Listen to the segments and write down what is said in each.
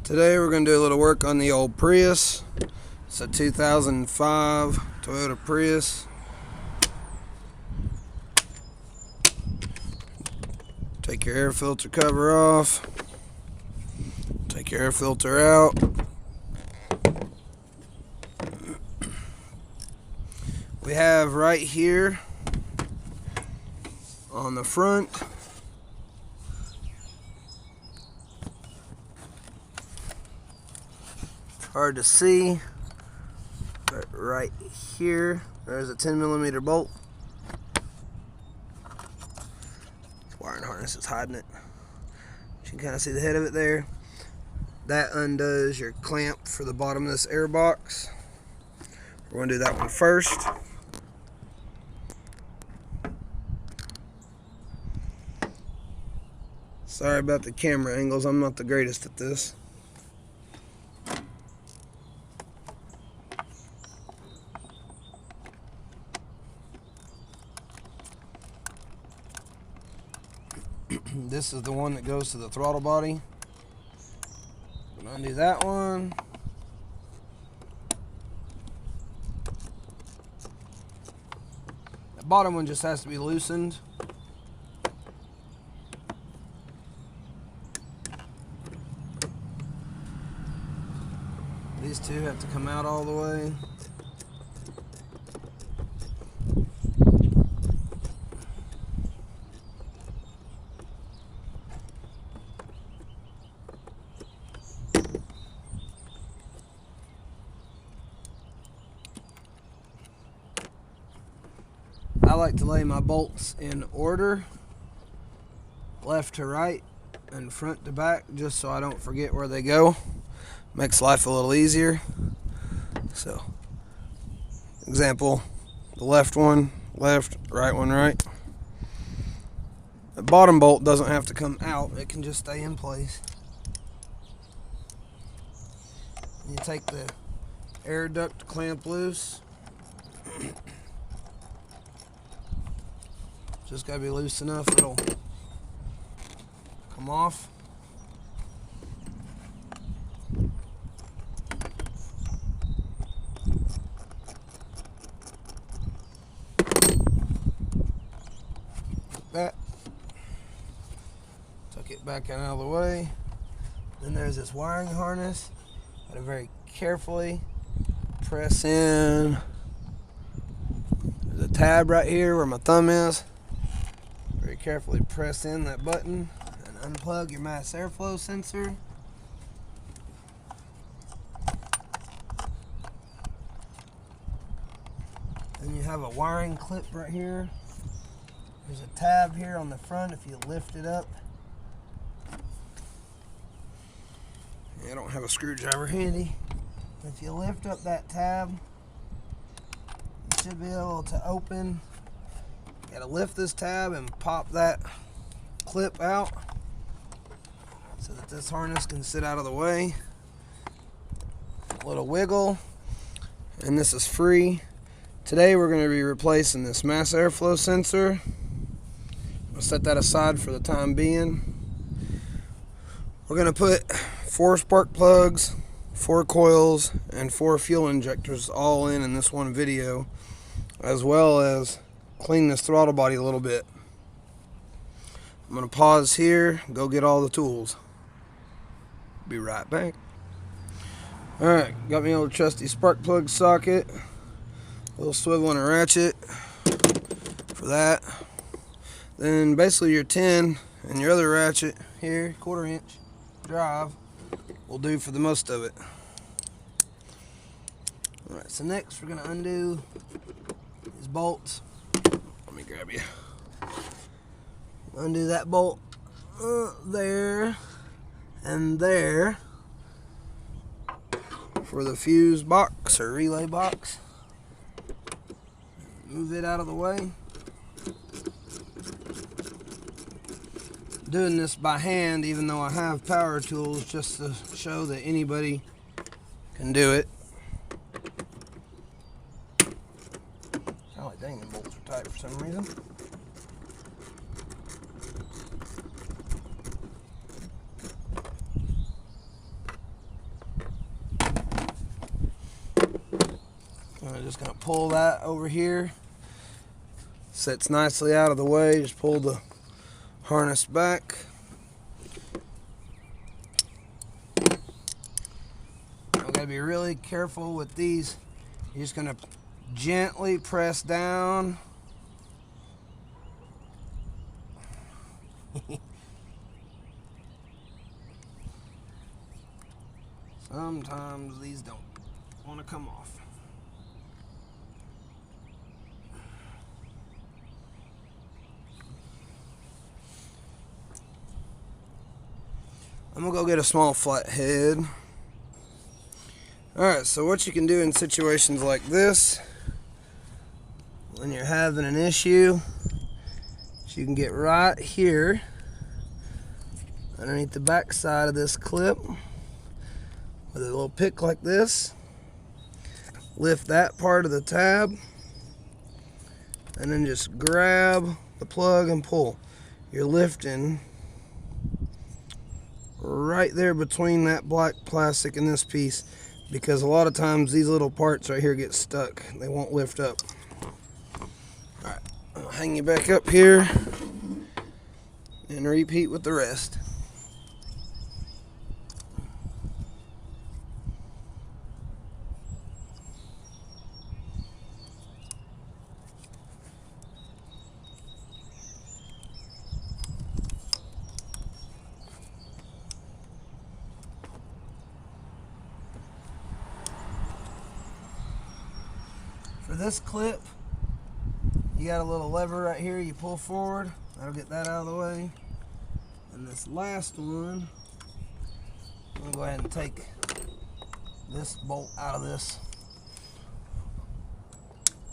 Today we're going to do a little work on the old Prius. It's a 2005 Toyota Prius. Take your air filter cover off. Take your air filter out. We have right here on the front hard to see, but right here there's a 10mm bolt. Wiring harness is hiding it. You can kind of see the head of it there. That undoes your clamp for the bottom of this air box. We're going to do that one first. Sorry about the camera angles, I'm not the greatest at this. This is the one that goes to the throttle body. I'm gonna undo that one. The bottom one just has to be loosened. These two have to come out all the way. I like to lay my bolts in order, left to right and front to back, just so I don't forget where they go. Makes life a little easier. So, example, the left one, left, right one, right. The bottom bolt doesn't have to come out, it can just stay in place. You take the air duct clamp loose. Just gotta be loose enough it'll come off. Like that. Tuck it back out of the way. Then there's this wiring harness. Gotta very carefully press in. There's a tab right here where my thumb is. Very carefully press in that button and unplug your mass airflow sensor. Then you have a wiring clip right here. There's a tab here on the front if you lift it up. I don't have a screwdriver handy. If you lift up that tab, you should be able to open. You gotta lift this tab and pop that clip out so that this harness can sit out of the way. A little wiggle, and this is free. Today we're going to be replacing this mass airflow sensor. I'll set that aside for the time being. We're going to put 4 spark plugs, 4 coils, and 4 fuel injectors all in this one video, as well as clean this throttle body a little bit. I'm going to pause here, go get all the tools. Be right back. Alright, got me old trusty spark plug socket, a little swivel and a ratchet for that. Then basically your 10 and your other ratchet here, 1/4 inch drive, will do for the most of it. Alright, so next we're going to undo these bolts. Let me grab you. Undo that bolt there and there for the fuse box or relay box. Move it out of the way. Doing this by hand, even though I have power tools, just to show that anybody can do it. Sound like dang, the bolts are tight for some reason. just going to pull that over here. Sits nicely out of the way. Just pull the harness back. I've got to be really careful with these. You're just going to gently press down. Sometimes these don't want to come off. I'm going to go get a small flat head. Alright, so what you can do in situations like this, when you're having an issue, is you can get right here, underneath the back side of this clip, with a little pick like this, lift that part of the tab, and then just grab the plug and pull. You're lifting right there between that black plastic and this piece, because a lot of times these little parts right here get stuck. They won't lift up. Alright, I'll hang you back up here and repeat with the rest. For this clip, you got a little lever right here you pull forward. That'll get that out of the way. And this last one, I'm going to go ahead and take this bolt out of this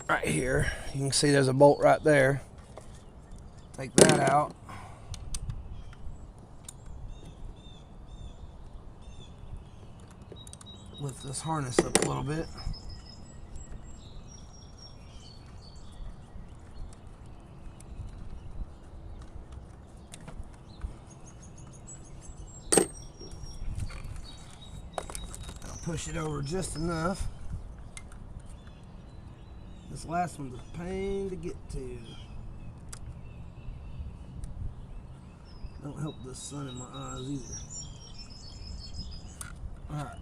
right here. You can see there's a bolt right there. Take that out. Lift this harness up a little bit. Push it over just enough. This last one's a pain to get to. Don't help the sun in my eyes either. Alright.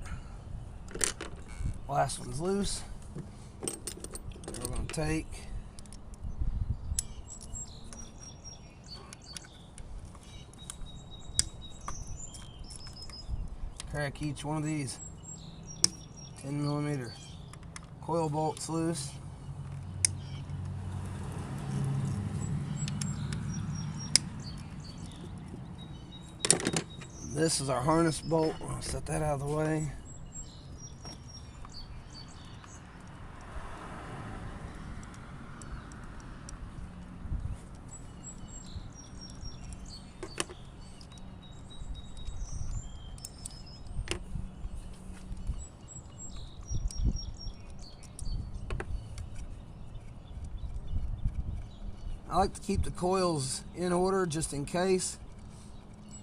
Last one's loose. We're going to take crack each one of these 10mm coil bolts loose. This is our harness bolt. I'll set that out of the way. I like to keep the coils in order just in case.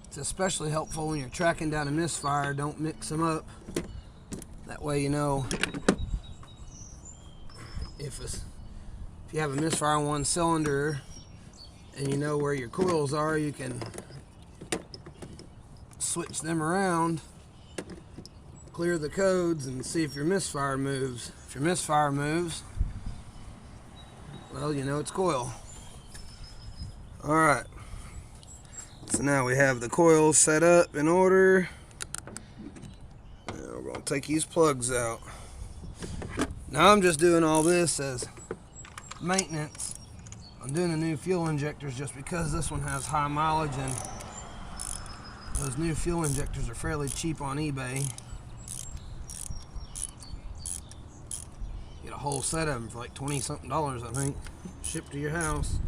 It's especially helpful when you're tracking down a misfire. Don't mix them up. That way you know if you have a misfire on one cylinder and you know where your coils are, you can switch them around, clear the codes, and see if your misfire moves. If your misfire moves, well, you know it's coil. Alright, so now we have the coils set up in order. Now we're going to take these plugs out. Now I'm just doing all this as maintenance. I'm doing the new fuel injectors just because this one has high mileage, and those new fuel injectors are fairly cheap on eBay. Get a whole set of them for like $20-something, I think, shipped to your house.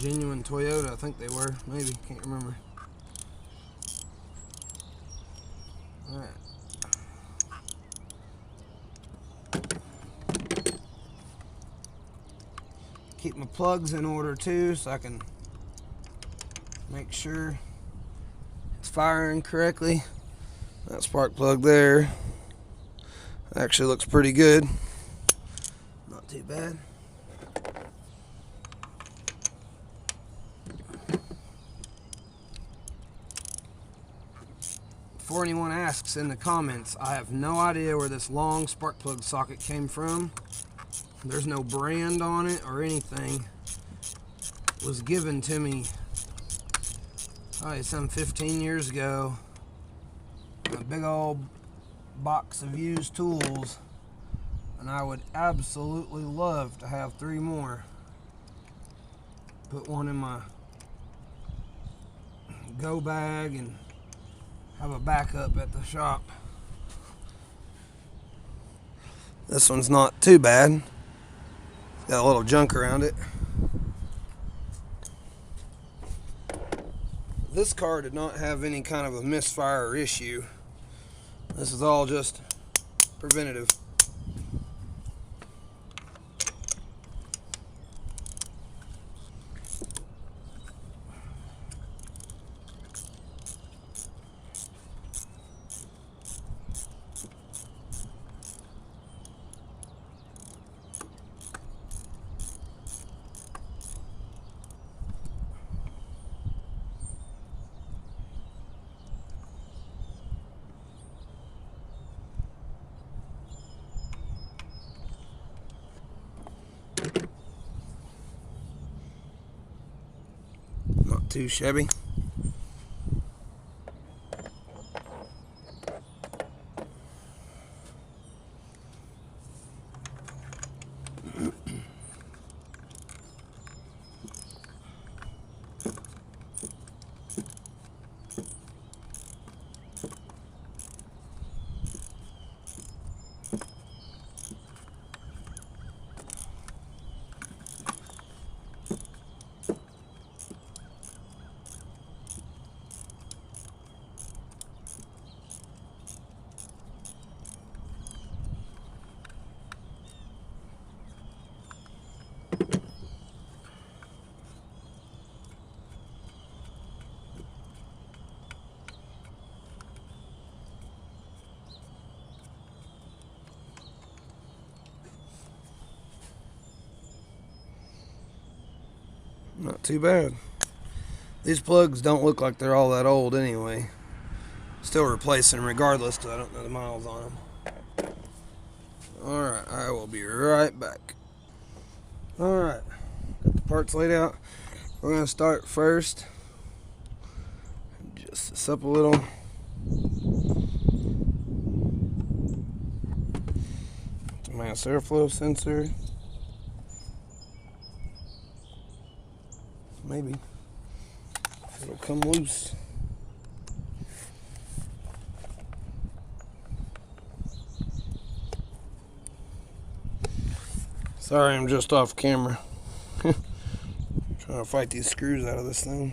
Genuine Toyota, I think they were. Maybe, can't remember. Alright. Keep my plugs in order too, so I can make sure it's firing correctly. That spark plug there actually looks pretty good. Not too bad. Before anyone asks in the comments, I have no idea where this long spark plug socket came from. There's no brand on it or anything. It was given to me probably some 15 years ago. A big old box of used tools, and I would absolutely love to have 3 more. Put one in my go bag and have a backup at the shop. This one's not too bad. Got a little junk around it. This car did not have any kind of a misfire or issue. This is all just preventative. Not too shabby. Not too bad. These plugs don't look like they're all that old anyway. Still replacing them regardless because I don't know the miles on them. Alright, I will be right back. Alright, got the parts laid out. We're going to start first. Just this up a little. The mass airflow sensor. Maybe it'll come loose. Sorry, I'm just off camera. Trying to fight these screws out of this thing.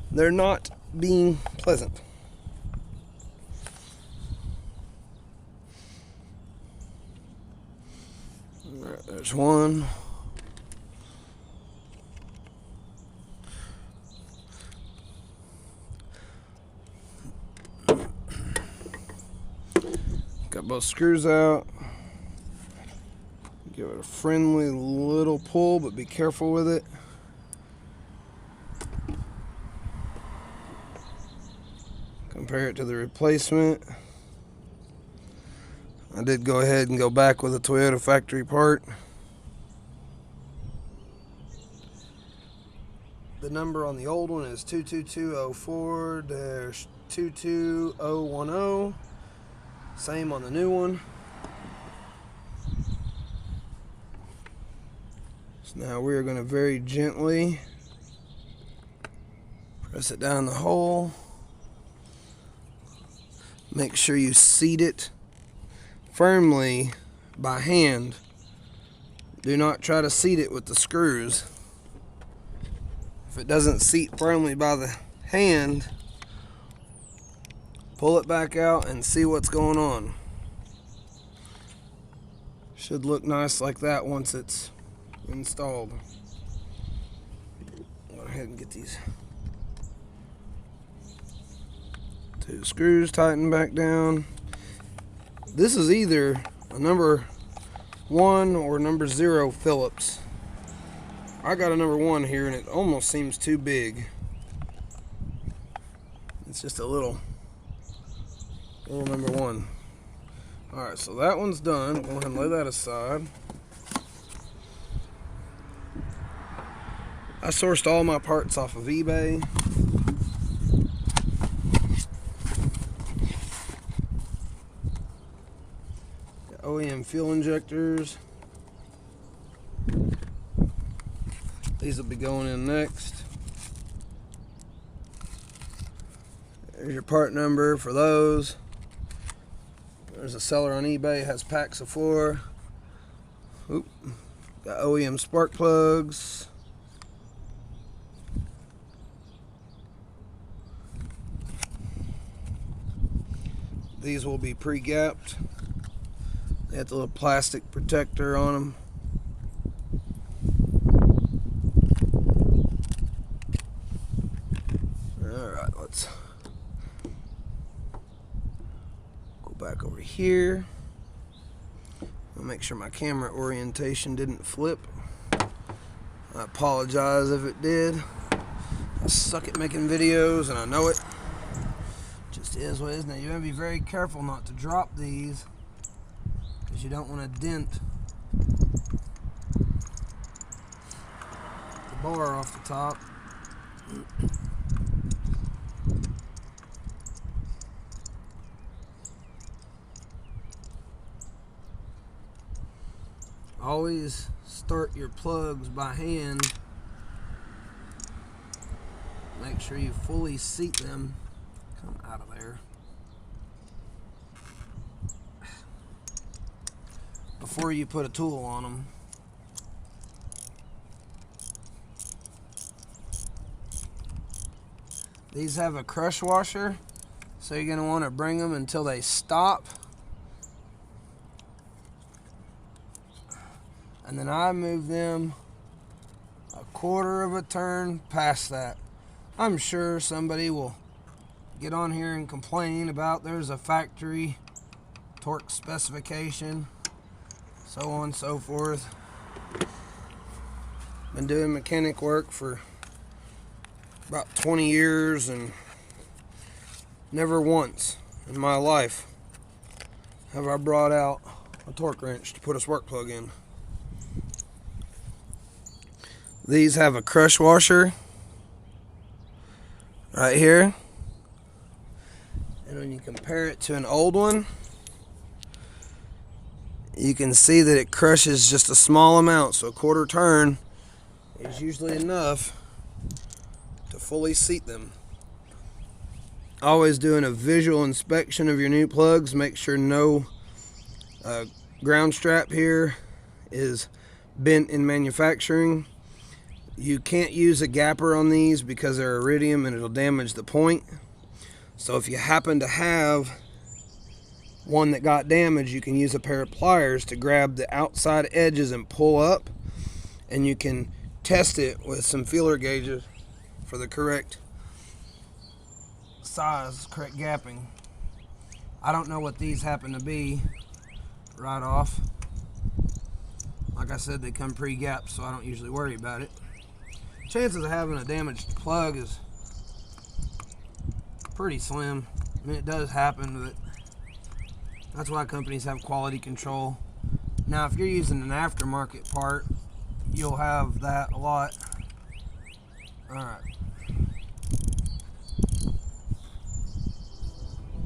They're not being pleasant. Alright, there's one. Got both screws out. Give it a friendly little pull, but be careful with it. Compare it to the replacement. I did go ahead and go back with a Toyota factory part. The number on the old one is 22204-22010. Same on the new one. So now we are going to very gently press it down the hole. Make sure you seat it firmly by hand. Do not try to seat it with the screws. If it doesn't seat firmly by the hand, pull it back out and see what's going on. Should look nice like that once it's installed. Go ahead and get these 2 screws tighten back down. This is either a number 1 or number 0 Phillips. I got a number 1 here and it almost seems too big. It's just a little number 1. Alright, so that one's done. Go ahead and lay that aside. I sourced all my parts off of eBay. Got OEM fuel injectors. These will be going in next. There's your part number for those. There's a seller on eBay, has packs of 4. Oop. Got OEM spark plugs. These will be pre-gapped. They have the little plastic protector on them. Alright, let's go back over here. I'll make sure my camera orientation didn't flip. I apologize if it did. I suck at making videos and I know it. Just is what it is. Now you gotta be very careful not to drop these because you don't want to dent the bar off the top. Always start your plugs by hand. Make sure you fully seat them. Come out of there. Before you put a tool on them. These have a crush washer, so you're going to want to bring them until they stop. And then I move them a 1/4 of a turn past that. I'm sure somebody will get on here and complain about there's a factory torque specification, so on and so forth. Been doing mechanic work for about 20 years and never once in my life have I brought out a torque wrench to put a spark plug in. These have a crush washer right here. And when you compare it to an old one, you can see that it crushes just a small amount. So a 1/4 turn is usually enough to fully seat them. Always doing a visual inspection of your new plugs. Make sure no ground strap here is bent in manufacturing. You can't use a gapper on these because they're iridium and it'll damage the point. So if you happen to have one that got damaged, you can use a pair of pliers to grab the outside edges and pull up, and you can test it with some feeler gauges for the correct size, correct gapping. I don't know what these happen to be right off. Like I said, they come pre-gapped, so I don't usually worry about it. Chances of having a damaged plug is pretty slim. I mean, it does happen, but that's why companies have quality control. Now, if you're using an aftermarket part, you'll have that a lot. Alright.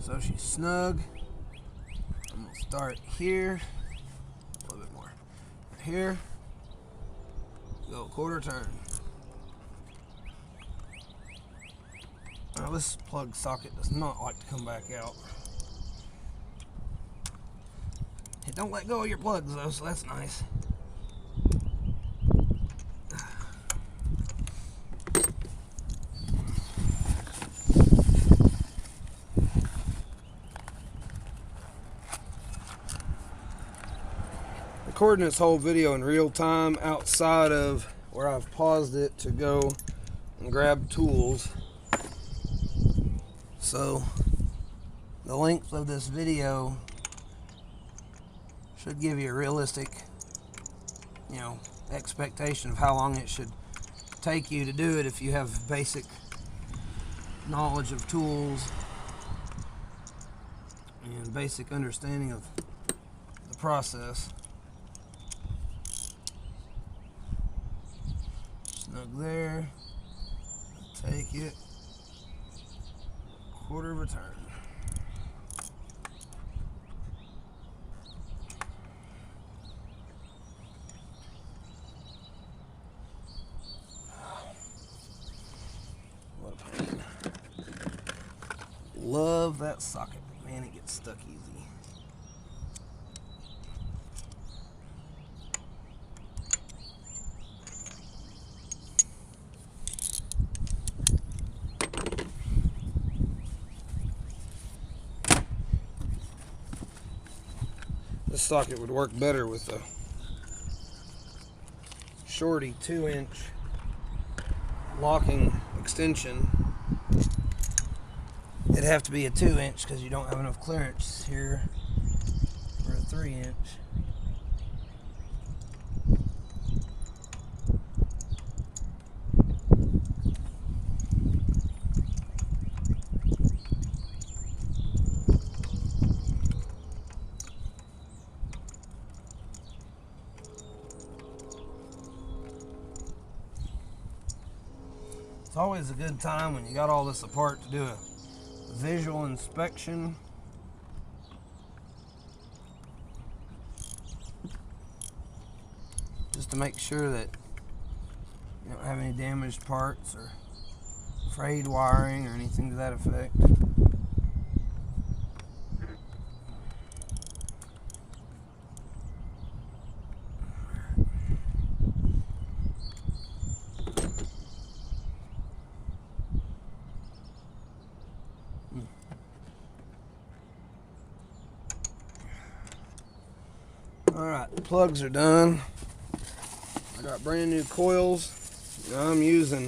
So she's snug. I'm going to start here. A little bit more. Right here. Go 1/4 turn. Now this plug socket does not like to come back out. It don't let go of your plugs though, so that's nice. Recording this whole video in real time outside of where I've paused it to go and grab tools. So the length of this video should give you a realistic, expectation of how long it should take you to do it if you have basic knowledge of tools and basic understanding of the process. Snug there. Take it 1/4 of a turn. What a pain. Love that socket. Man, it gets stuck easy. This socket would work better with a shorty 2-inch locking extension. It'd have to be a 2-inch because you don't have enough clearance here for a 3-inch. It's always a good time when you got all this apart to do a visual inspection. Just to make sure that you don't have any damaged parts or frayed wiring or anything to that effect. Alright, the plugs are done. I got brand new coils. Now I'm using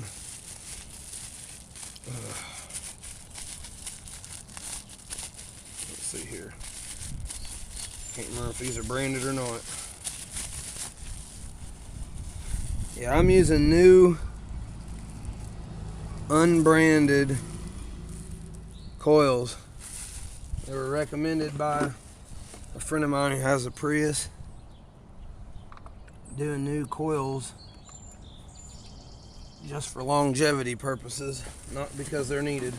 let's see here. Can't remember if these are branded or not. Yeah, I'm using new unbranded coils. They were recommended by a friend of mine who has a Prius. Doing new coils just for longevity purposes, not because they're needed.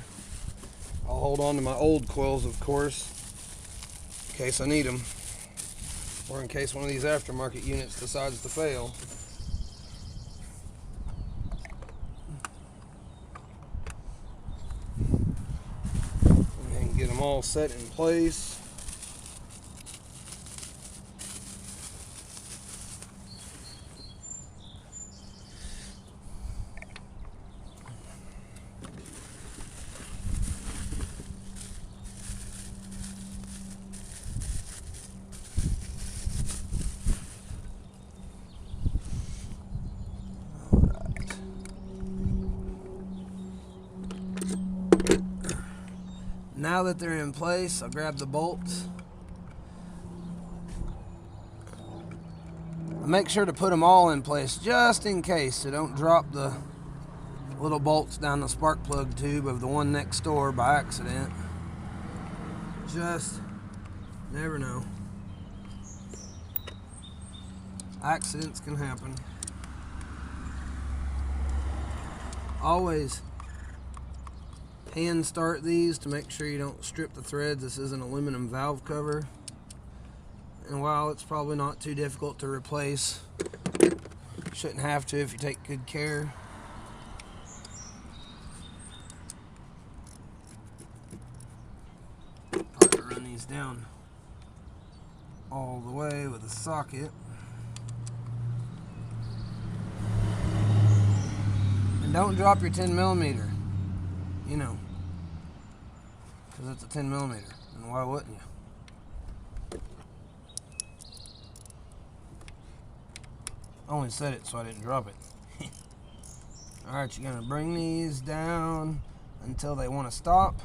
I'll hold on to my old coils, of course, in case I need them, or in case one of these aftermarket units decides to fail. And get them all set in place. Now that they're in place, I'll grab the bolts. I'll make sure to put them all in place just in case, so don't drop the little bolts down the spark plug tube of the one next door by accident. Just never know. Accidents can happen. Always hand start these to make sure you don't strip the threads. This is an aluminum valve cover, and while it's probably not too difficult to replace, shouldn't have to if you take good care. I'll run these down all the way with a socket. And don't drop your 10mm. You know, because it's a 10mm, and why wouldn't you? I only said it so I didn't drop it. Alright, you're going to bring these down until they want to stop,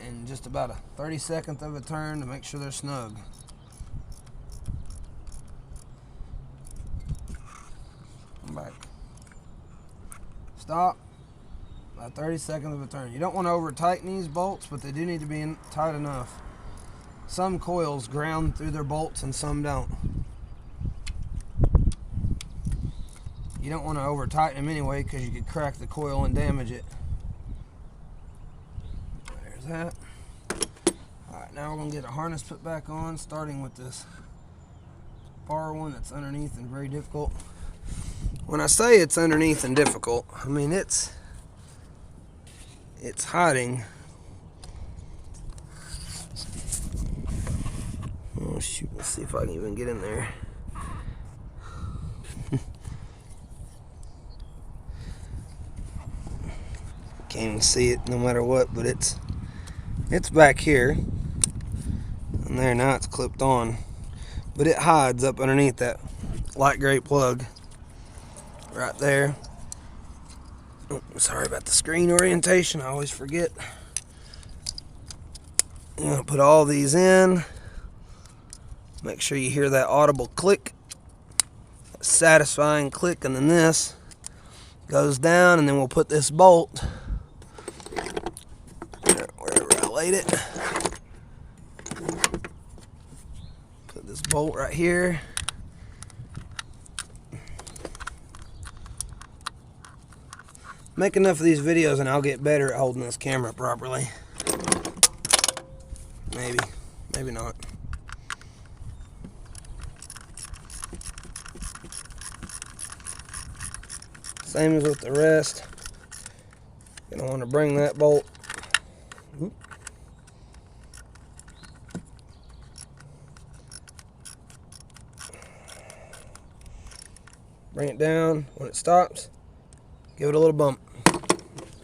in just about a 32nd of a turn to make sure they're snug. Come back. Stop. About 32nd of a turn. You don't want to over tighten these bolts, but they do need to be tight enough. Some coils ground through their bolts and some don't. You don't want to over tighten them anyway because you could crack the coil and damage it. There's that. Alright, now we're going to get a harness put back on, starting with this bar one that's underneath and very difficult. When I say it's underneath and difficult, I mean it's hiding. Oh shoot, let's see if I can even get in there. Can't even see it no matter what, but it's back here. And there, now it's clipped on. But it hides up underneath that light gray plug. Right there. Oh, sorry about the screen orientation, I always forget. I'm going to put all these in. Make sure you hear that audible click. That satisfying click, and then this goes down, and then we'll put this bolt wherever I laid it. Put this bolt right here. Make enough of these videos and I'll get better at holding this camera properly. Maybe not. Same as with the rest. You're gonna want to bring that bolt. Bring it down. When it stops, give it a little bump.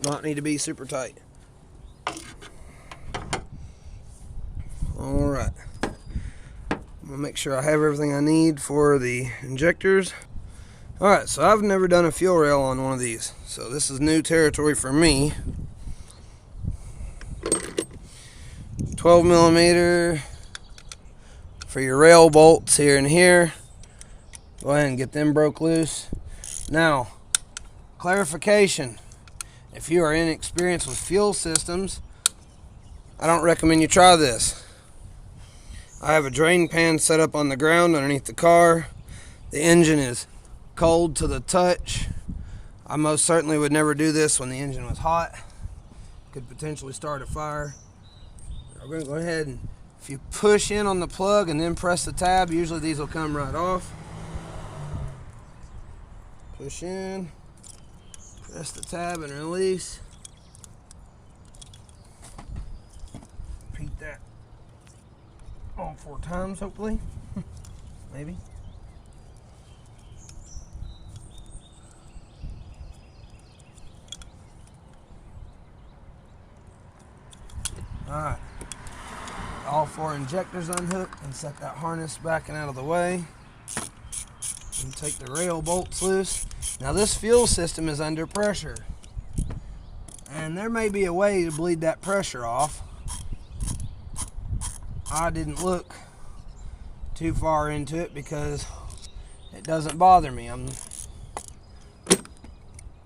Not need to be super tight. Alright. I'm going to make sure I have everything I need for the injectors. Alright, so I've never done a fuel rail on one of these. So this is new territory for me. 12mm for your rail bolts here and here. Go ahead and get them broke loose. Now, clarification. If you are inexperienced with fuel systems, I don't recommend you try this. I have a drain pan set up on the ground underneath the car. The engine is cold to the touch. I most certainly would never do this when the engine was hot. Could potentially start a fire. We're going to go ahead and, if you push in on the plug and then press the tab, usually these will come right off. Push in. Press the tab and release. Repeat that all 4 times, hopefully. Maybe. Alright. All 4 injectors unhooked, and set that harness back and out of the way. And take the rail bolts loose. Now this fuel system is under pressure, and there may be a way to bleed that pressure off. I didn't look too far into it because it doesn't bother me. I'm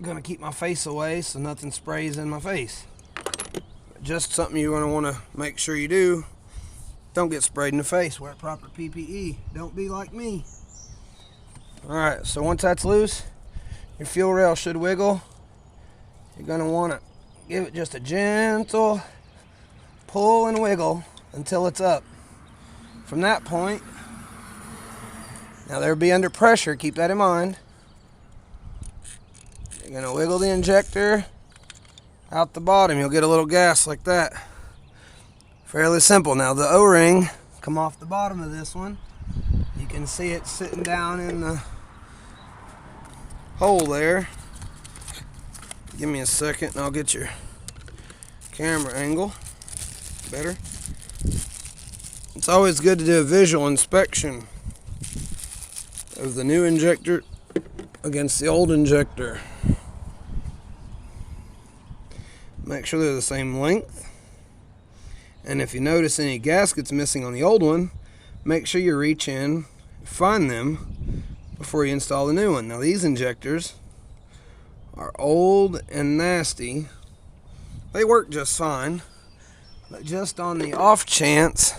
gonna keep my face away so nothing sprays in my face. Just something you're gonna want to make sure you do. Don't get sprayed in the face. Wear proper PPE. Don't be like me. Alright, so once that's loose, your fuel rail should wiggle. You're going to want to give it just a gentle pull and wiggle until it's up. From that point, now they'll be under pressure, keep that in mind. You're going to wiggle the injector out the bottom. You'll get a little gas like that. Fairly simple. Now the O-ring come off the bottom of this one. You can see it sitting down in the hole there. Give me a second and I'll get your camera angle better. It's always good to do a visual inspection of the new injector against the old injector. Make sure they're the same length. And if you notice any gaskets missing on the old one, make sure you reach in, find them before you install the new one. Now these injectors are old and nasty. They work just fine, but just on the off chance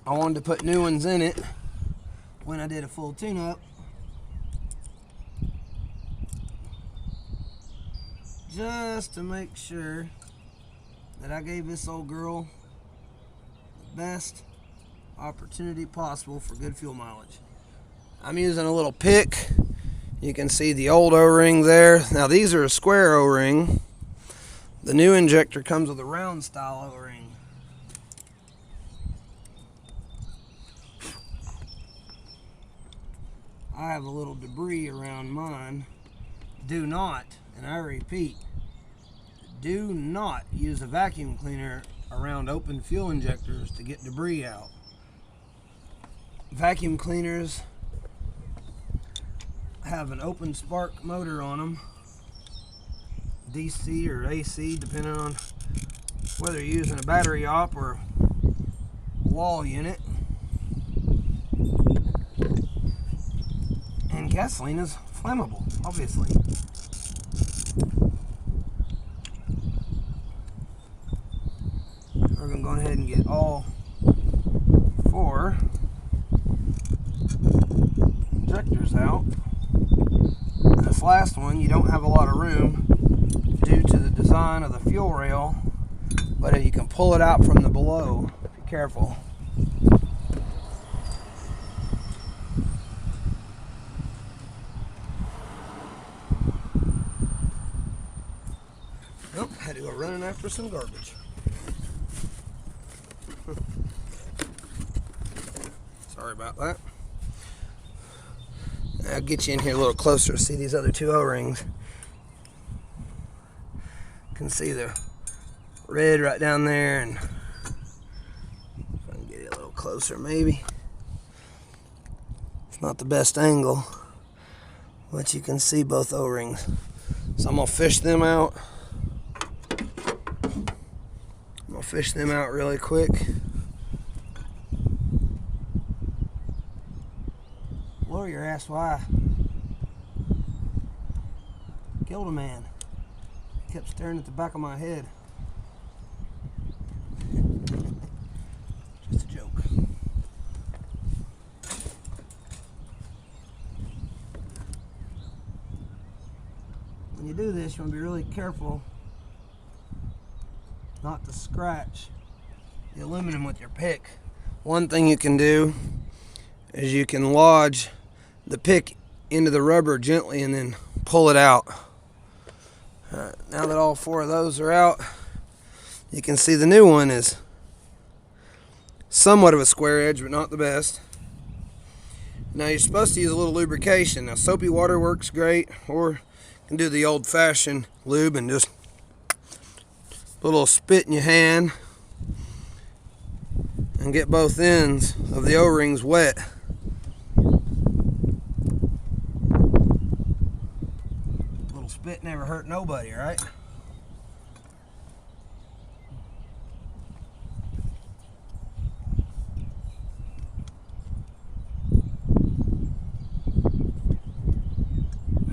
I wanted to put new ones in it when I did a full tune-up, just to make sure that I gave this old girl the best opportunity possible for good fuel mileage. I'm using a little pick. You can see the old O-ring there. Now these are a square O-ring. The new injector comes with a round style O-ring. I have a little debris around mine. Do not, and I repeat, do not use a vacuum cleaner around open fuel injectors to get debris out. Vacuum cleaners have an open spark motor on them, DC or AC, depending on whether you're using a battery op or a wall unit. And gasoline is flammable, obviously. We're going to go ahead and get all 4 injectors out. And this last one, you don't have a lot of room due to the design of the fuel rail, but you can pull it out from the below. Be careful. Nope, had to go running after some garbage. Sorry about that. I'll get you in here a little closer to see these other 2 O-rings. You can see the red right down there, and if I can get it a little closer maybe. It's not the best angle, but you can see both O-rings. So I'm going to fish them out. Fish them out really quick. Lawyer asked why I killed a man. He kept staring at the back of my head. Just a joke. When you do this, you want to be really careful not to scratch the aluminum with your pick. One thing you can do is you can lodge the pick into the rubber gently and then pull it out. Alright, now that all 4 of those are out, you can see the new one is somewhat of a square edge, but not the best. Now you're supposed to use a little lubrication. Now soapy water works great, or you can do the old-fashioned lube and just put a little spit in your hand and get both ends of the O-rings wet. A little spit never hurt nobody, right?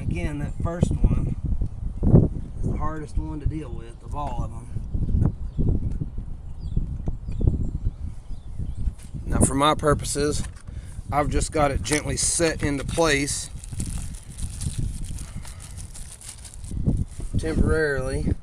Again, that first one is the hardest one to deal with of all of them. Now for my purposes, I've just got it gently set into place temporarily.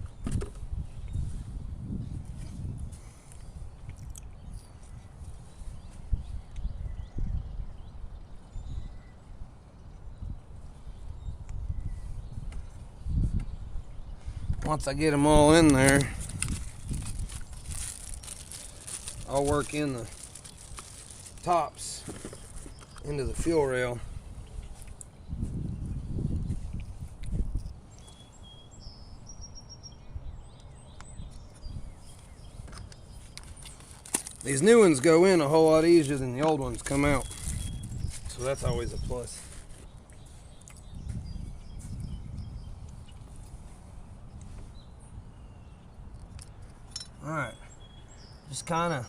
Once I get them all in there, I'll work in the tops into the fuel rail. These new ones go in a whole lot easier than the old ones come out, so that's always a plus. Alright, just kind of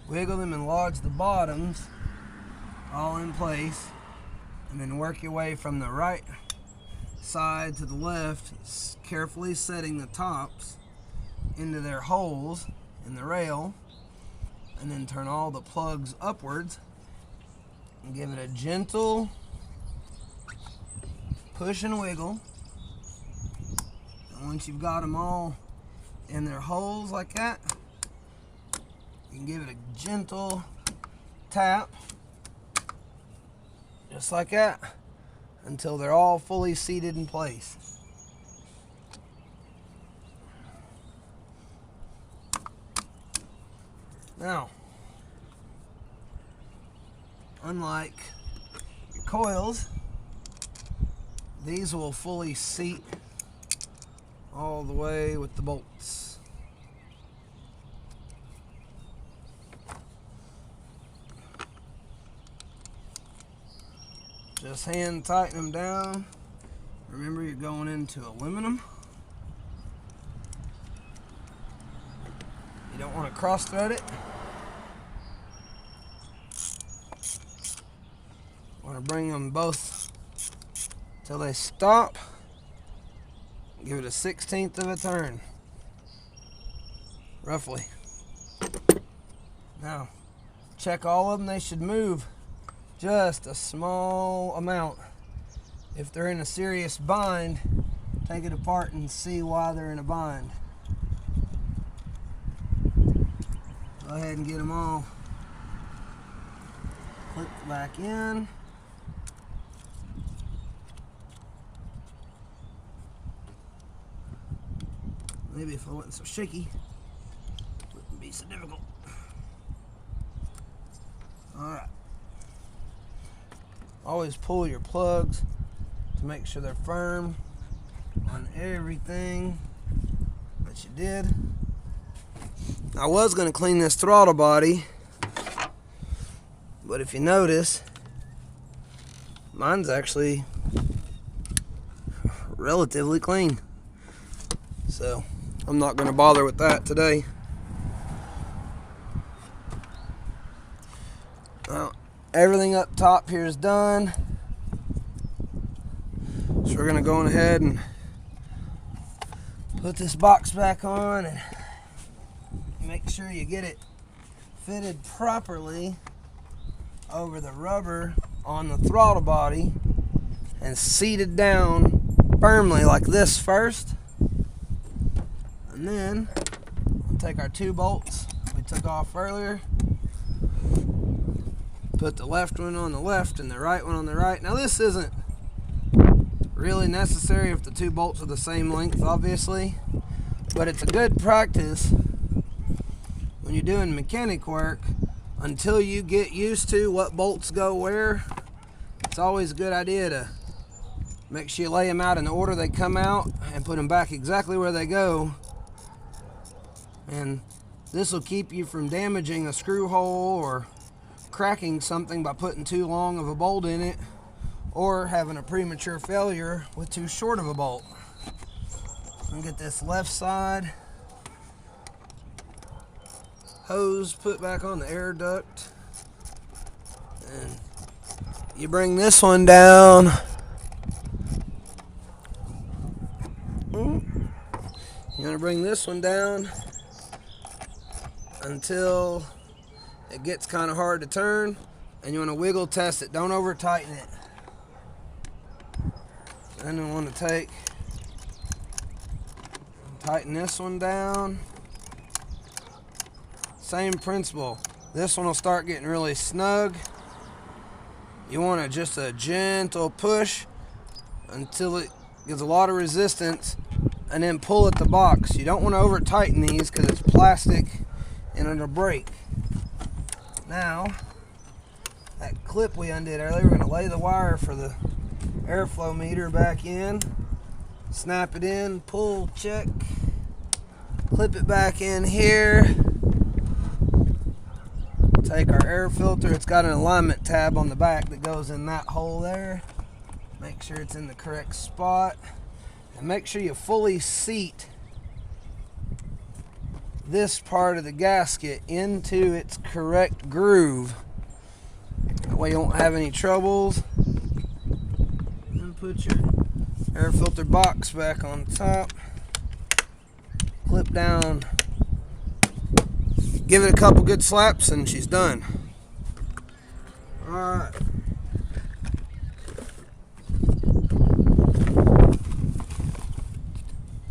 wiggle them and lodge the bottoms all in place, and then work your way from the right side to the left, carefully setting the tops into their holes in the rail, and then turn all the plugs upwards and give it a gentle push and wiggle. And once you've got them all in their holes like that, you can give it a gentle tap, just like that, until they're all fully seated in place. Now, unlike your coils, these will fully seat all the way with the bolts. Just hand tighten them down. Remember, you're going into aluminum. You don't want to cross thread it. You want to bring them both till they stop. Give it a 1/16 of a turn, roughly. Now, check all of them. They should move just a small amount. If they're in a serious bind, take it apart and see why they're in a bind. Go ahead and get them all clipped back in. Maybe if I wasn't so shaky, it wouldn't be so difficult. Alright. Always pull your plugs to make sure they're firm on everything that you did. I was going to clean this throttle body, but if you notice, mine's actually relatively clean. So I'm not going to bother with that today. Well, everything up top here is done. So we're going to go on ahead and put this box back on and make sure you get it fitted properly over the rubber on the throttle body and seated down firmly like this first. And then we'll take our 2 bolts we took off earlier, put the left one on the left and the right one on the right. Now this isn't really necessary if the 2 bolts are the same length, obviously, but it's a good practice when you're doing mechanic work. Until you get used to what bolts go where, it's always a good idea to make sure you lay them out in the order they come out and put them back exactly where they go. And this will keep you from damaging a screw hole or cracking something by putting too long of a bolt in it, or having a premature failure with too short of a bolt. I'm gonna get this left side hose put back on the air duct, and you bring this one down. You're gonna bring this one down until it gets kind of hard to turn, and you want to wiggle test it. Don't over tighten it. Then you want to tighten this one down. Same principle. This one will start getting really snug. You want just a gentle push until it gets a lot of resistance, and then pull at the box. You don't want to over tighten these because it's plastic and it'll break. Now, that clip we undid earlier, we're going to lay the wire for the airflow meter back in, snap it in, pull, check, clip it back in here. Take our air filter. It's got an alignment tab on the back that goes in that hole there. Make sure it's in the correct spot, and make sure you fully seat this part of the gasket into its correct groove. That way you won't have any troubles. And put your air filter box back on top. Clip down. Give it a couple good slaps and she's done. Alright.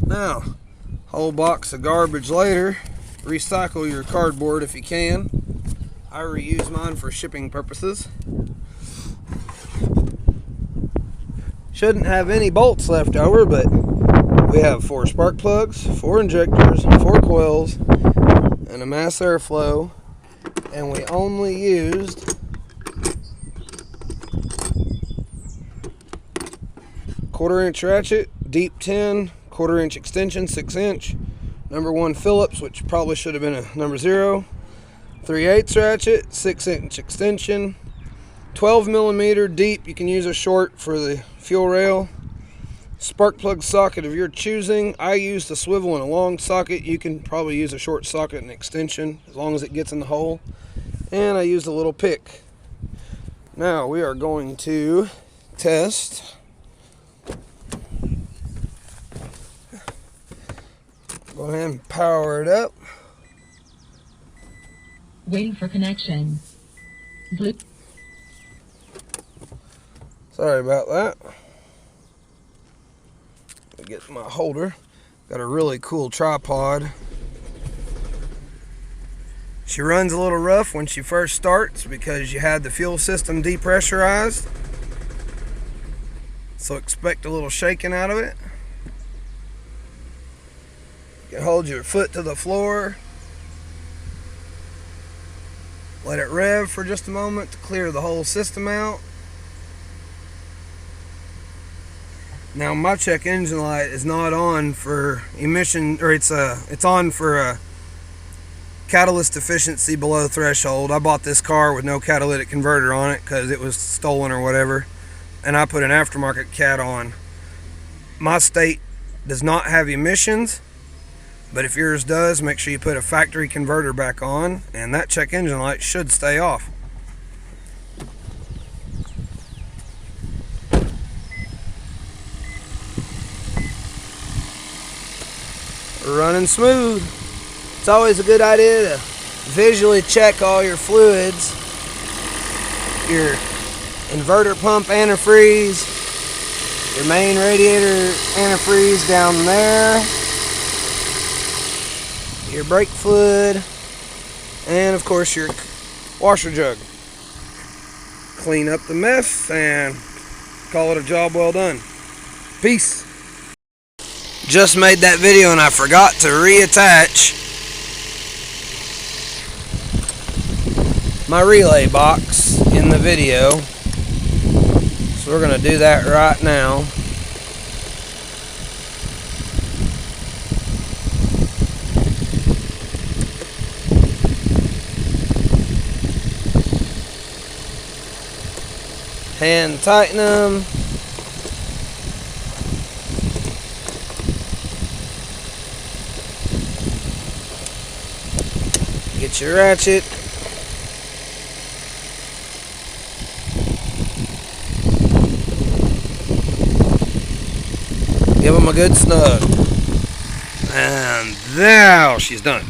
Now, whole box of garbage later. Recycle your cardboard if you can. I reuse mine for shipping purposes. Shouldn't have any bolts left over, but we have 4 spark plugs, 4 injectors, 4 coils, and a mass airflow. And we only used quarter-inch ratchet, deep 10, quarter-inch extension, 6-inch, number 1 Phillips, which probably should have been a number 0, 3/8 ratchet, 6-inch extension, 12mm deep. You can use a short for the fuel rail. Spark plug socket of your choosing. I used a swivel and a long socket. You can probably use a short socket and extension as long as it gets in the hole. And I used a little pick. Now we are going to test. Go ahead and power it up. Waiting for connection. Blue. Sorry about that. Get my holder. Got a really cool tripod. She runs a little rough when she first starts because you had the fuel system depressurized. So expect a little shaking out of it. You can hold your foot to the floor. Let it rev for just a moment to clear the whole system out. Now my check engine light is not on for emission, or it's on for a catalyst efficiency below threshold. I bought this car with no catalytic converter on it because it was stolen or whatever, and I put an aftermarket cat on. My state does not have emissions, but if yours does, make sure you put a factory converter back on, and that check engine light should stay off. Running smooth. It's always a good idea to visually check all your fluids. Your inverter pump antifreeze, your main radiator antifreeze down there, your brake fluid, and of course your washer jug. Clean up the mess and call it a job well done. Peace. Just made that video and I forgot to reattach my relay box in the video. So we're going to do that right now. Hand tighten them. Get your ratchet. Give them a good snug. And now she's done.